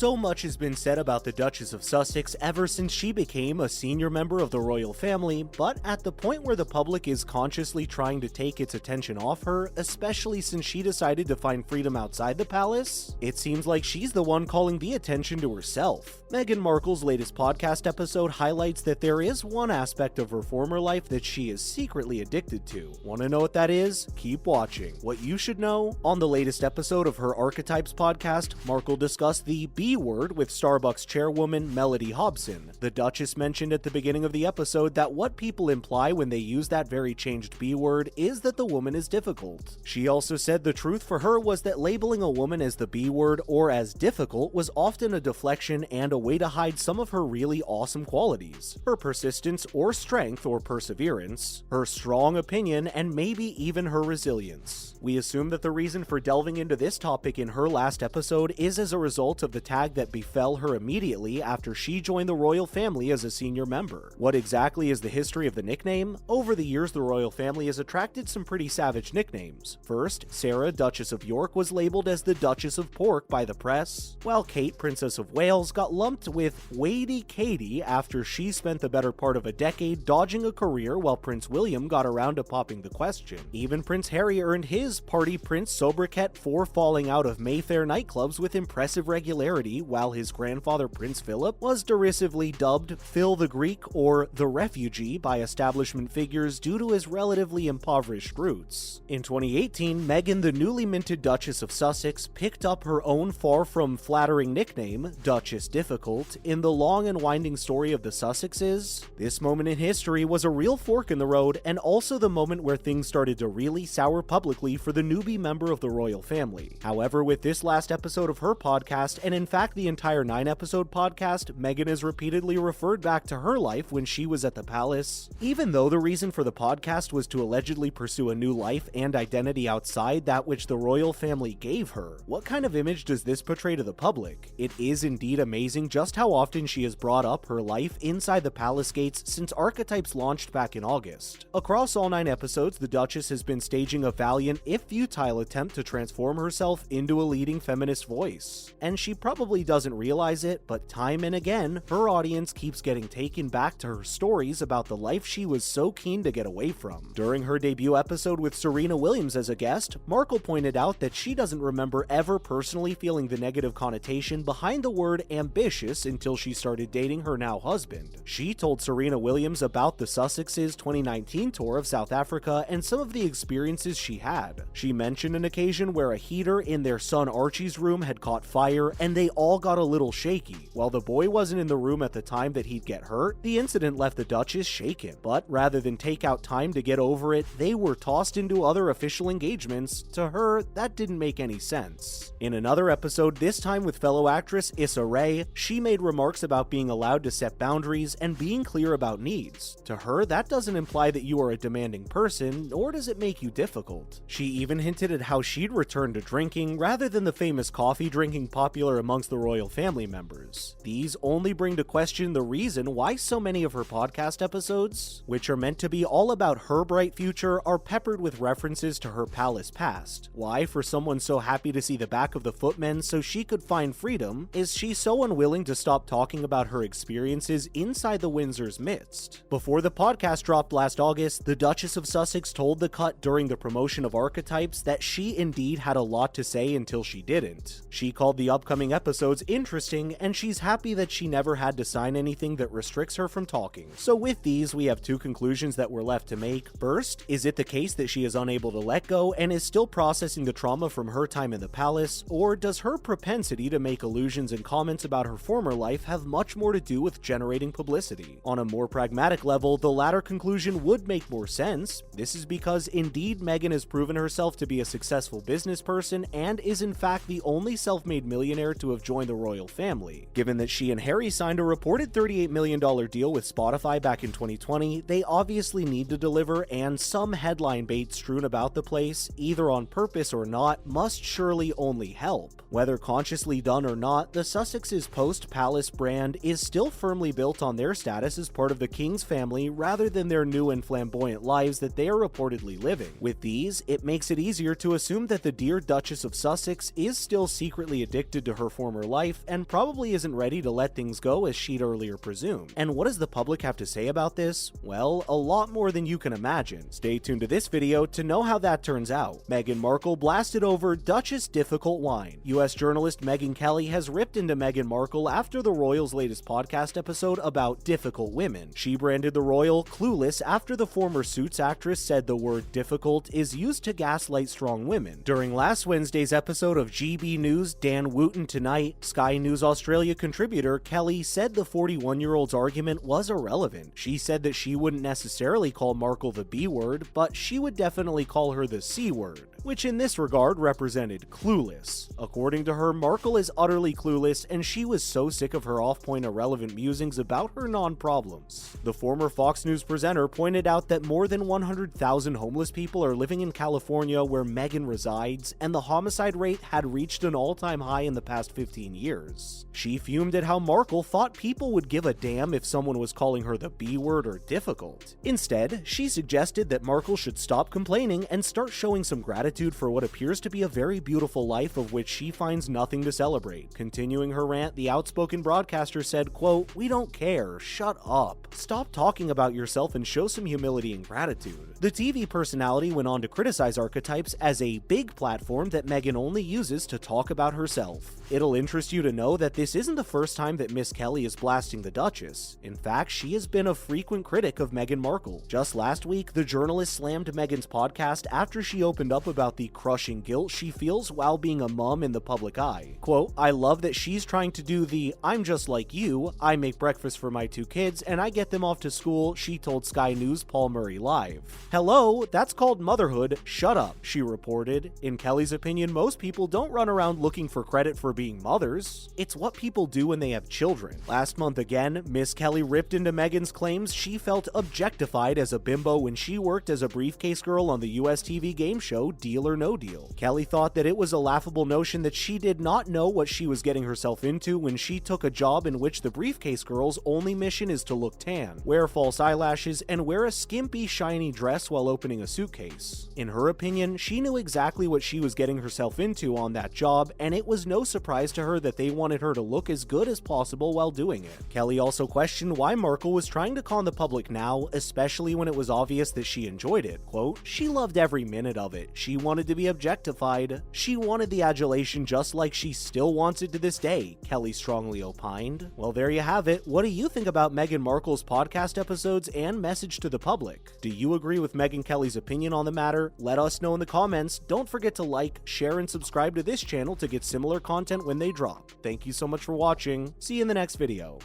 So much has been said about the Duchess of Sussex ever since she became a senior member of the royal family, but at the point where the public is consciously trying to take its attention off her, especially since she decided to find freedom outside the palace, it seems like she's the one calling the attention to herself. Meghan Markle's latest podcast episode highlights that there is one aspect of her former life that she is secretly addicted to. Want to know what that is? Keep watching. What you should know: on the latest episode of her Archetypes podcast, Markle discussed the B word with Starbucks chairwoman Melody Hobson. The Duchess mentioned at the beginning of the episode that what people imply when they use that very changed B word is that the woman is difficult. She also said the truth for her was that labeling a woman as the B word or as difficult was often a deflection and a way to hide some of her really awesome qualities: her persistence or strength or perseverance, her strong opinion, and maybe even her resilience. We assume that the reason for delving into this topic in her last episode is as a result of the tag that befell her immediately after she joined the royal family as a senior member. What exactly is the history of the nickname? Over the years, the royal family has attracted some pretty savage nicknames. First, Sarah, Duchess of York, was labeled as the Duchess of Pork by the press, while Kate, Princess of Wales, got lumped with Wadey Katie after she spent the better part of a decade dodging a career while Prince William got around to popping the question. Even Prince Harry earned his party prince sobriquet for falling out of Mayfair nightclubs with impressive regularity, while his grandfather Prince Philip was derisively dubbed Phil the Greek or the Refugee by establishment figures due to his relatively impoverished roots. In 2018, Meghan, the newly minted Duchess of Sussex, picked up her own far from flattering nickname, Duchess Difficult, in the long and winding story of the Sussexes. This moment in history was a real fork in the road, and also the moment where things started to really sour publicly for the newbie member of the royal family. However, with this last episode of her podcast, and in fact the entire 9-episode podcast, Meghan has repeatedly referred back to her life when she was at the palace. Even though the reason for the podcast was to allegedly pursue a new life and identity outside that which the royal family gave her, what kind of image does this portray to the public? It is indeed amazing just how often she has brought up her life inside the palace gates since Archetypes launched back in August. Across all 9 episodes, the Duchess has been staging a valiant, if futile, attempt to transform herself into a leading feminist voice. And she probably doesn't realize it, but time and again, her audience keeps getting taken back to her stories about the life she was so keen to get away from. During her debut episode with Serena Williams as a guest, Markle pointed out that she doesn't remember ever personally feeling the negative connotation behind the word ambitious until she started dating her now husband. She told Serena Williams about the Sussexes' 2019 tour of South Africa and some of the experiences she had. She mentioned an occasion where a heater in their son Archie's room had caught fire and they all got a little shaky. While the boy wasn't in the room at the time that he'd get hurt, the incident left the Duchess shaken. But rather than take out time to get over it, they were tossed into other official engagements. To her, that didn't make any sense. In another episode, this time with fellow actress Issa Rae, she made remarks about being allowed to set boundaries and being clear about needs. To her, that doesn't imply that you are a demanding person, nor does it make you difficult. She even hinted at how she'd return to drinking rather than the famous coffee drinking popular amongst the royal family members. These only bring to question the reason why so many of her podcast episodes, which are meant to be all about her bright future, are peppered with references to her palace past. Why, for someone so happy to see the back of the footmen so she could find freedom, is she so unwilling to stop talking about her experiences inside the Windsor's midst? Before the podcast dropped last August, the Duchess of Sussex told The Cut during the promotion of Archetypes that she indeed had a lot to say until she didn't. She called the upcoming episodes interesting, and she's happy that she never had to sign anything that restricts her from talking. So with these, we have 2 conclusions that we're left to make. First, is it the case that she is unable to let go and is still processing the trauma from her time in the palace, or does her propensity to make allusions and comments about her former life have much more to do with generating publicity? On a more pragmatic level, the latter conclusion would make more sense. This is because indeed Meghan has proven herself to be a successful business person and is in fact the only self-made millionaire to have joined the royal family. Given that she and Harry signed a reported $38 million deal with Spotify back in 2020, they obviously need to deliver, and some headline bait strewn about the place, either on purpose or not, must surely only help. Whether consciously done or not, the Sussexes' post-palace brand is still firmly built on their status as part of the king's family rather than their new and flamboyant lives that they are reportedly living. With these, it makes it easier to assume that the dear Duchess of Sussex is still secretly addicted to her former former life and probably isn't ready to let things go as she'd earlier presumed. And what does the public have to say about this? Well, a lot more than you can imagine. Stay tuned to this video to know how that turns out. Meghan Markle blasted over Duchess' difficult line. US journalist Megyn Kelly has ripped into Meghan Markle after the royal's latest podcast episode about difficult women. She branded the royal clueless after the former Suits actress said the word difficult is used to gaslight strong women. During last Wednesday's episode of GB News Dan Wooten Tonight, Sky News Australia contributor Kelly said the 41-year-old's argument was irrelevant. She said that she wouldn't necessarily call Markle the B word, but she would definitely call her the C word, which in this regard represented clueless. According to her, Markle is utterly clueless, and she was so sick of her off-point irrelevant musings about her non-problems. The former Fox News presenter pointed out that more than 100,000 homeless people are living in California where Meghan resides, and the homicide rate had reached an all-time high in the past 15 years. She fumed at how Markle thought people would give a damn if someone was calling her the B word or difficult. Instead, she suggested that Markle should stop complaining and start showing some gratitude for what appears to be a very beautiful life of which she finds nothing to celebrate. Continuing her rant, the outspoken broadcaster said, quote, "We don't care, shut up. Stop talking about yourself and show some humility and gratitude." The TV personality went on to criticize archetypes as a big platform that Meghan only uses to talk about herself. It'll interest you to know that this isn't the first time that Miss Kelly is blasting the Duchess. In fact, she has been a frequent critic of Meghan Markle. Just last week, the journalist slammed Meghan's podcast after she opened up about the crushing guilt she feels while being a mom in the public eye. Quote, "I love that she's trying to do the 'I'm just like you, I make breakfast for my 2 kids and I get them off to school,' she told Sky News' Paul Murray Live. Hello, that's called motherhood, shut up," she reported. In Kelly's opinion, most people don't run around looking for credit for being mothers. It's what people do when they have children. Last month again, Miss Kelly ripped into Meghan's claims she felt objectified as a bimbo when she worked as a briefcase girl on the US TV game show Deal or No Deal. Kelly thought that it was a laughable notion that she did not know what she was getting herself into when she took a job in which the briefcase girl's only mission is to look tan, wear false eyelashes, and wear a skimpy, shiny dress while opening a suitcase. In her opinion, she knew exactly what she was getting herself into on that job, and it was no surprise to her that they wanted her to look as good as possible while doing it. Kelly also questioned why Markle was trying to con the public now, especially when it was obvious that she enjoyed it. Quote, "She loved every minute of it. She wanted to be objectified. She wanted the adulation just like she still wants it to this day," Kelly strongly opined. Well, there you have it. What do you think about Meghan Markle's podcast episodes and message to the public? Do you agree with Megyn Kelly's opinion on the matter? Let us know in the comments. Don't forget to like, share, and subscribe to this channel to get similar content when they drop. Thank you so much for watching. See you in the next video.